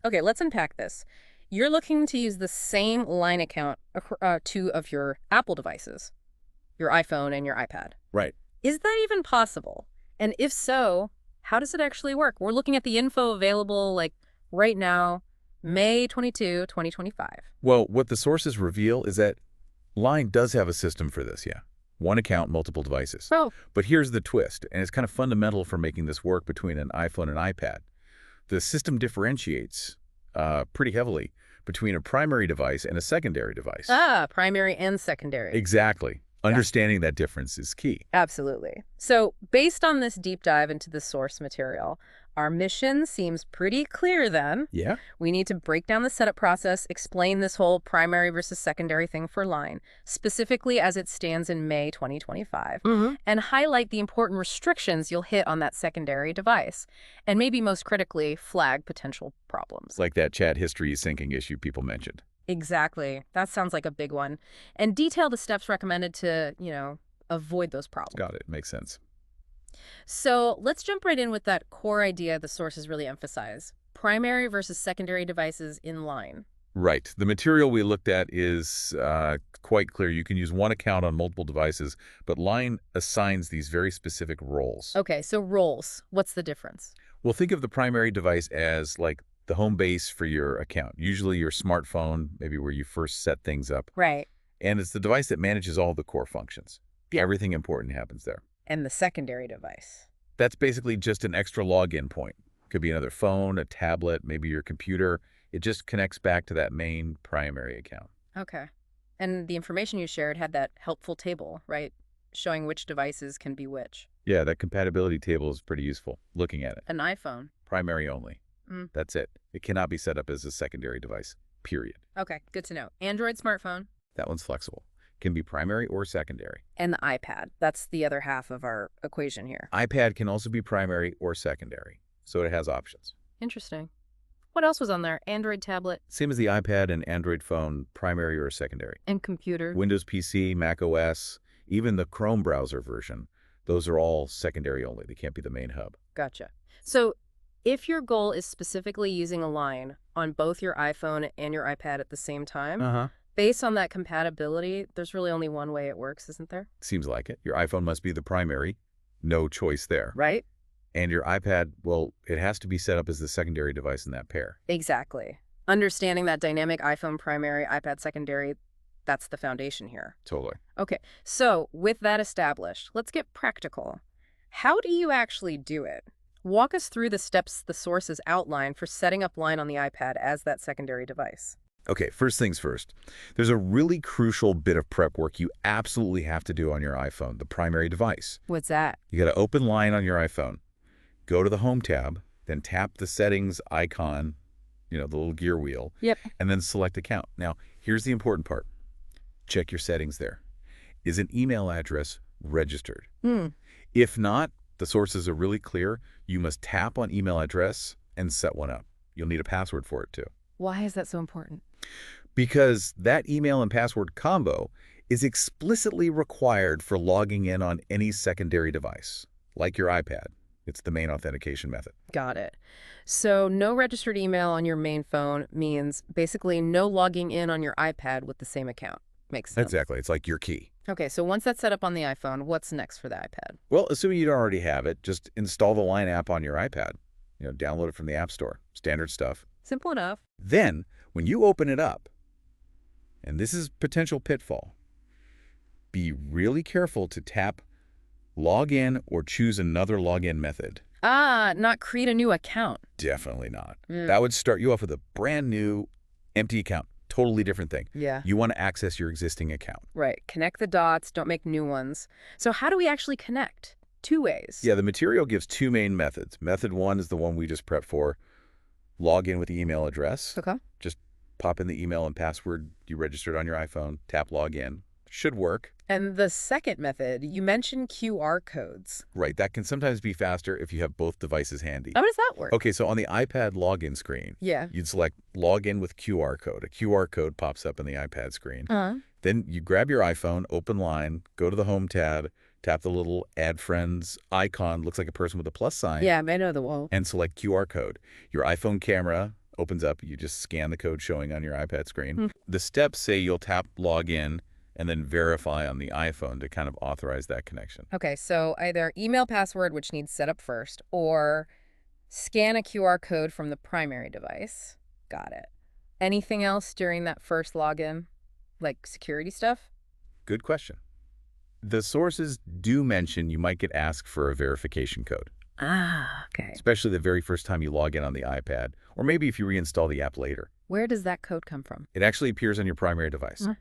Okay, let's unpack this. You're looking to use the same line account two of your Apple devices, your iPhone and your iPad. Right. Is that even possible? And if so, how does it actually work? We're looking at the info available like right now, May 22, 2025. Well, what the sources reveal is that Line does have a system for this, yeah. One account, multiple devices. Oh, But here's the twist, and it's kind of fundamental for making this work between an iPhone and iPad. The system differentiates pretty heavily between a primary device and a secondary device. primary and secondary. Exactly. Yeah. Understanding that difference is key. Absolutely. So, based on this deep dive into the source material, our mission seems pretty clear then. Yeah? We need to break down the setup process, explain this whole primary versus secondary thing for Line, specifically as it stands in May 2025, and highlight the important restrictions you'll hit on that secondary device, and maybe most critically, flag potential problems. Like that chat history syncing issue people mentioned. Exactly. That sounds like a big one. And detail the steps recommended to, avoid those problems. Got it. Makes sense. So let's jump right in with that core idea the sources really emphasize. Primary versus secondary devices in Line. Right. The material we looked at is quite clear. You can use one account on multiple devices, but Line assigns these very specific roles. Okay, so roles. What's the difference? Well, think of the primary device as like the home base for your account, usually your smartphone, maybe where you first set things up. Right. And it's the device that manages all the core functions. Yeah. Everything important happens there. And the secondary device. That's basically just an extra login point. Could be another phone, a tablet, maybe your computer. It just connects back to that main primary account. Okay. And the information you shared had that helpful table, right? Showing which devices can be which. Yeah, that compatibility table is pretty useful, looking at it. An iPhone. Primary only. Mm. That's it. It cannot be set up as a secondary device, period. Okay, good to know. Android smartphone. That one's flexible. Can be primary or secondary. And the iPad. That's the other half of our equation here. iPad can also be primary or secondary, so it has options. Interesting. What else was on there? Android tablet. Same as the iPad and Android phone, primary or secondary. And computer. Windows PC, Mac OS, even the Chrome browser version, those are all secondary only. They can't be the main hub. Gotcha. So if your goal is specifically using a Line on both your iPhone and your iPad at the same time, based on that compatibility, there's really only one way it works, isn't there? Seems like it. Your iPhone must be the primary. No choice there. Right? And your iPad, well, it has to be set up as the secondary device in that pair. Exactly. Understanding that dynamic iPhone primary, iPad secondary, that's the foundation here. Totally. Okay, so with that established, let's get practical. How do you actually do it? Walk us through the steps the sources outline for setting up Line on the iPad as that secondary device. Okay, first things first. There's a really crucial bit of prep work you absolutely have to do on your iPhone, the primary device. What's that? You got to open Line on your iPhone, go to the Home tab, then tap the settings icon, the little gear wheel, Yep. and then select account. Now, here's the important part. Check your settings there. Is an email address registered? If not, the sources are really clear. You must tap on email address and set one up. You'll need a password for it too. Why is that so important? Because that email and password combo is explicitly required for logging in on any secondary device, like your iPad. It's the main authentication method. Got it. So no registered email on your main phone means basically no logging in on your iPad with the same account. Makes sense. Exactly. It's like your key. Okay, so once that's set up on the iPhone, what's next for the iPad? Well, assuming you don't already have it, just install the Line app on your iPad. Download it from the App Store. Standard stuff. Simple enough. Then, when you open it up, and this is potential pitfall, be really careful to tap login or choose another login method. Not create a new account. Definitely not. That would start you off with a brand new empty account. Totally different thing. Yeah. You want to access your existing account. Right. Connect the dots. Don't make new ones. So how do we actually connect? Two ways. Yeah, the material gives two main methods. Method one is the one we just prepped for. Log in with the email address. Okay. Just pop in the email and password you registered on your iPhone. Tap login. Should work. And the second method, you mentioned QR codes. Right. That can sometimes be faster if you have both devices handy. How does that work? Okay, so on the iPad login screen, Yeah. you'd select login with QR code. A QR code pops up in the iPad screen. Then you grab your iPhone, open Line, go to the Home tab, tap the little Add Friends icon, looks like a person with a plus sign. Yeah, I know the wall. And select QR code. Your iPhone camera opens up. You just scan the code showing on your iPad screen. Hmm. The steps say you'll tap login and then verify on the iPhone to kind of authorize that connection. Okay, so either email password, which needs setup first, or scan a QR code from the primary device. Got it. Anything else during that first login? Like security stuff? Good question. The sources do mention you might get asked for a verification code, Ah, okay. especially the very first time you log in on the iPad, or maybe if you reinstall the app later. Where does that code come from? It actually appears on your primary device. Huh.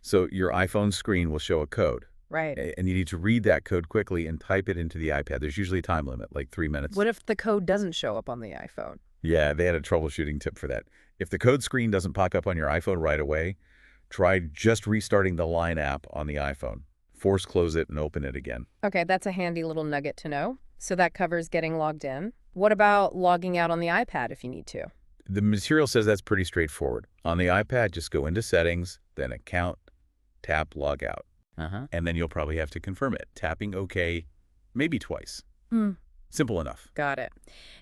So your iPhone screen will show a code, Right. and you need to read that code quickly and type it into the iPad. There's usually a time limit, like 3 minutes. What if the code doesn't show up on the iPhone? Yeah, they had a troubleshooting tip for that. If the code screen doesn't pop up on your iPhone right away, try just restarting the Line app on the iPhone. Force close it and open it again. Okay, that's a handy little nugget to know. So that covers getting logged in. What about logging out on the iPad if you need to? The material says that's pretty straightforward. On the iPad, just go into Settings, then Account, tap Log Out. And then you'll probably have to confirm it, tapping OK maybe twice. Simple enough. Got it.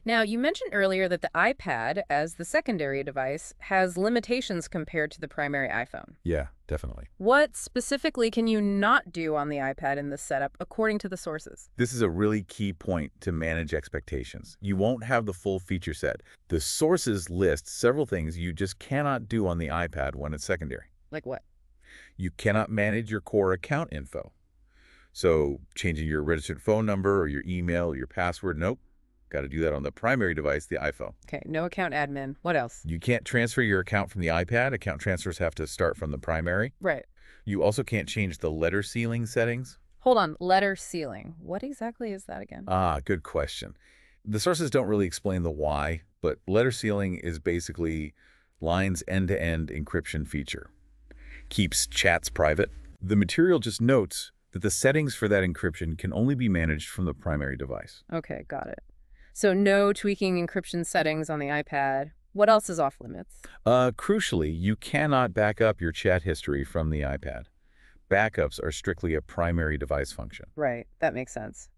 Now, you mentioned earlier that the iPad, as the secondary device, has limitations compared to the primary iPhone. Yeah, definitely. What specifically can you not do on the iPad in this setup, according to the sources? This is a really key point to manage expectations. You won't have the full feature set. The sources list several things you just cannot do on the iPad when it's secondary. Like what? You cannot manage your core account info. So changing your registered phone number or your email or your password, nope. Got to do that on the primary device, the iPhone. Okay, no account admin. What else? You can't transfer your account from the iPad. Account transfers have to start from the primary. Right. You also can't change the letter sealing settings. Hold on, letter sealing. What exactly is that again? Ah, good question. The sources don't really explain the why, but letter sealing is basically Line's end-to-end encryption feature. Keeps chats private. The material just notes that the settings for that encryption can only be managed from the primary device. Okay, got it. So no tweaking encryption settings on the iPad. What else is off limits? Crucially, you cannot back up your chat history from the iPad. Backups are strictly a primary device function. Right, that makes sense.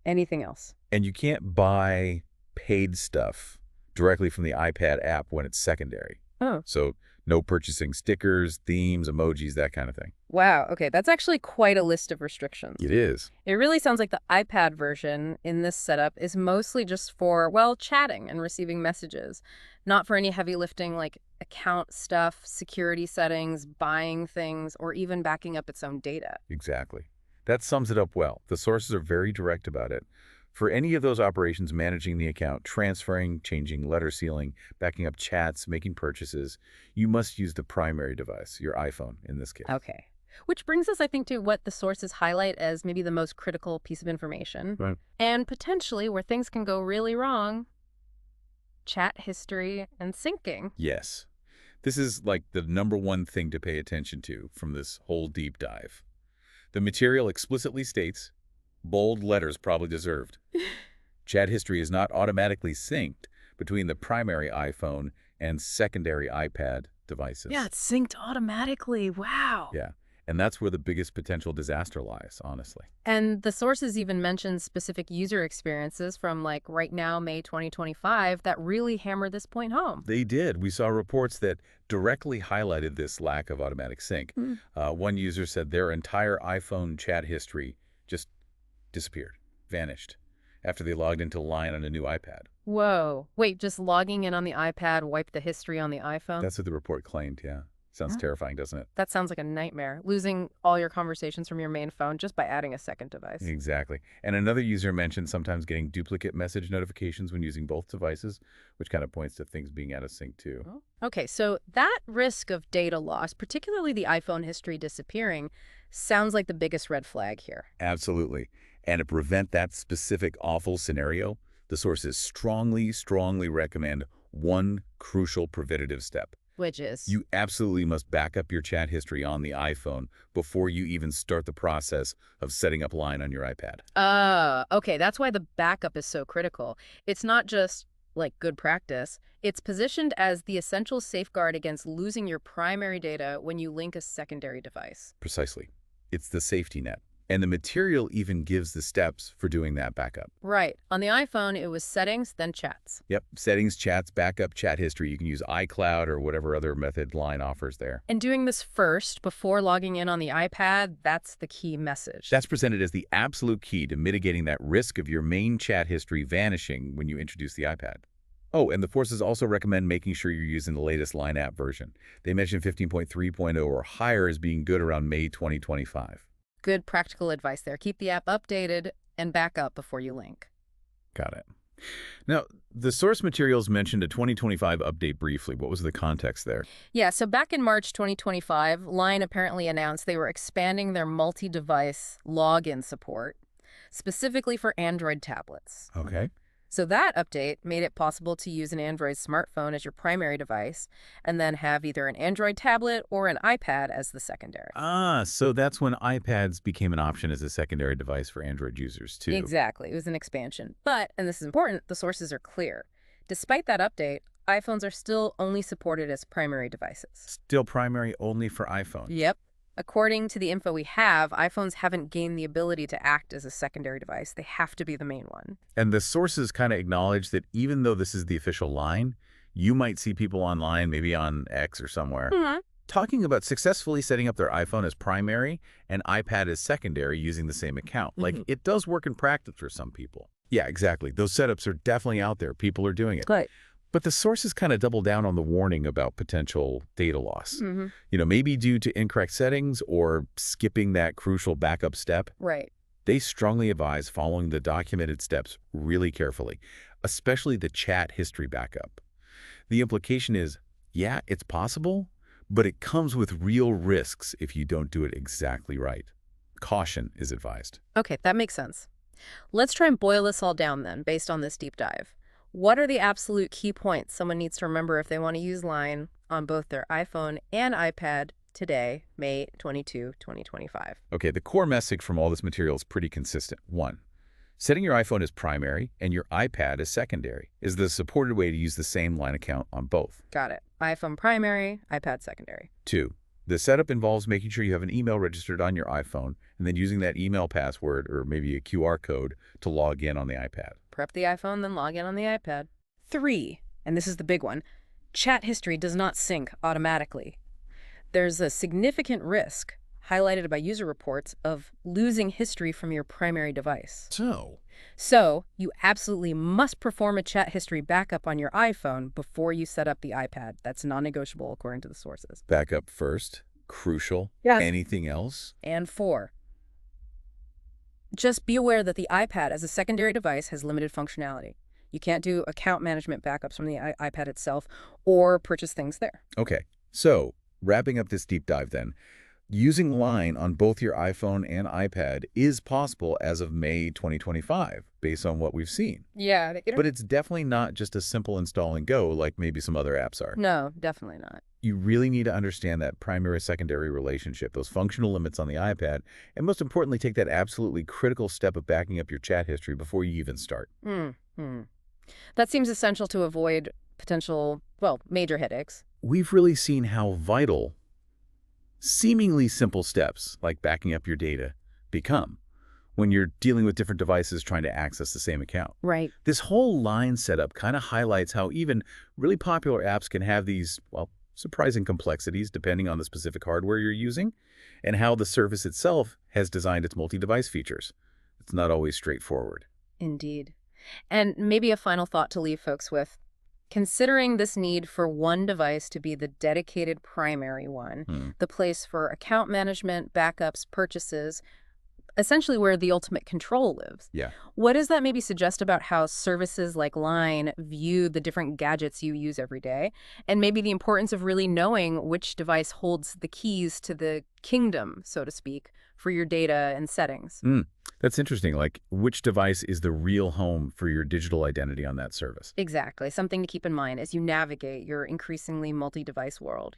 Anything else? And you can't buy paid stuff directly from the iPad app when it's secondary. Oh. So no purchasing stickers, themes, emojis, that kind of thing. Wow, okay, that's actually quite a list of restrictions. It is. It really sounds like the iPad version in this setup is mostly just for, well, chatting and receiving messages, not for any heavy lifting like account stuff, security settings, buying things, or even backing up its own data. Exactly. That sums it up well. The sources are very direct about it. For any of those operations, managing the account, transferring, changing letter sealing, backing up chats, making purchases, you must use the primary device, your iPhone in this case. Okay. Which brings us, I think, to what the sources highlight as maybe the most critical piece of information. Right. And potentially where things can go really wrong. Chat history and syncing. Yes. This is like the #1 thing to pay attention to from this whole deep dive. The material explicitly states, bold letters probably deserved, chat history is not automatically synced between the primary iPhone and secondary iPad devices. Yeah, it's synced automatically. Wow. Yeah. And that's where the biggest potential disaster lies, honestly. And the sources even mention specific user experiences from like right now, May 2025, that really hammer this point home. They did. We saw reports that directly highlighted this lack of automatic sync. One user said their entire iPhone chat history just disappeared, vanished, after they logged into Line on a new iPad. Whoa. Wait, just logging in on the iPad wiped the history on the iPhone? That's what the report claimed, yeah. Sounds terrifying, doesn't it? That sounds like a nightmare, losing all your conversations from your main phone just by adding a second device. Exactly. And another user mentioned sometimes getting duplicate message notifications when using both devices, which kind of points to things being out of sync too. Oh. Okay, so that risk of data loss, particularly the iPhone history disappearing, sounds like the biggest red flag here. Absolutely. And to prevent that specific awful scenario, the sources strongly recommend one crucial preventative step. Which is? You absolutely must back up your chat history on the iPhone before you even start the process of setting up Line on your iPad. Okay, that's why the backup is so critical. It's not just like good practice. It's positioned as the essential safeguard against losing your primary data when you link a secondary device. Precisely. It's the safety net. And the material even gives the steps for doing that backup. Right. On the iPhone, it was settings, then chats. Yep, settings, chats, backup, chat history. You can use iCloud or whatever other method Line offers there. And doing this first, before logging in on the iPad, that's the key message. That's presented as the absolute key to mitigating that risk of your main chat history vanishing when you introduce the iPad. Oh, and the forces also recommend making sure you're using the latest Line app version. They mention 15.3.0 or higher as being good around May 2025. Good practical advice there. Keep the app updated and back up before you link. Got it. Now, the source materials mentioned a 2025 update briefly. What was the context there? Yeah, so back in March 2025, Line apparently announced they were expanding their multi-device login support, specifically for Android tablets. Okay. So that update made it possible to use an Android smartphone as your primary device and then have either an Android tablet or an iPad as the secondary. So that's when iPads became an option as a secondary device for Android users, too. Exactly. It was an expansion. But, and this is important, the sources are clear. Despite that update, iPhones are still only supported as primary devices. Still primary only for iPhone. Yep. According to the info we have, iPhones haven't gained the ability to act as a secondary device. They have to be the main one. And the sources kind of acknowledge that even though this is the official line, you might see people online, maybe on X or somewhere, talking about successfully setting up their iPhone as primary and iPad as secondary using the same account. Like, it does work in practice for some people. Yeah, exactly. Those setups are definitely out there. People are doing it. Right. But the sources kind of double down on the warning about potential data loss. Maybe due to incorrect settings or skipping that crucial backup step. Right. They strongly advise following the documented steps really carefully, especially the chat history backup. The implication is, yeah, it's possible, but it comes with real risks if you don't do it exactly right. Caution is advised. Okay, that makes sense. Let's try and boil this all down then, based on this deep dive. What are the absolute key points someone needs to remember if they want to use Line on both their iPhone and iPad today, May 22, 2025? Okay, the core message from all this material is pretty consistent. 1. Setting your iPhone as primary and your iPad as secondary is the supported way to use the same Line account on both. Got it. iPhone primary, iPad secondary. 2. The setup involves making sure you have an email registered on your iPhone and then using that email password or maybe a QR code to log in on the iPad. Prep the iPhone, then log in on the iPad. 3, and this is the big one, chat history does not sync automatically. There's a significant risk, highlighted by user reports, of losing history from your primary device. So you absolutely must perform a chat history backup on your iPhone before you set up the iPad. That's non-negotiable according to the sources. Backup first. Crucial. Yes. Anything else? And 4, just be aware that the iPad as a secondary device has limited functionality. You can't do account management backups from the iPad itself or purchase things there. Okay, so wrapping up this deep dive then, using Line on both your iPhone and iPad is possible as of May 2025, based on what we've seen. Yeah. But it's definitely not just a simple install and go like maybe some other apps are. No, definitely not. You really need to understand that primary-secondary relationship, those functional limits on the iPad, and most importantly, take that absolutely critical step of backing up your chat history before you even start. That seems essential to avoid potential, major headaches. We've really seen how vital seemingly simple steps like backing up your data become when you're dealing with different devices trying to access the same account. Right. This whole Line setup kind of highlights how even really popular apps can have these, surprising complexities depending on the specific hardware you're using and how the service itself has designed its multi-device features. It's not always straightforward. Indeed. And maybe a final thought to leave folks with. Considering this need for one device to be the dedicated primary one, the place for account management, backups, purchases, essentially where the ultimate control lives. Yeah. What does that maybe suggest about how services like Line view the different gadgets you use every day, and maybe the importance of really knowing which device holds the keys to the kingdom, so to speak, for your data and settings? That's interesting. Like, which device is the real home for your digital identity on that service? Exactly. Something to keep in mind as you navigate your increasingly multi-device world,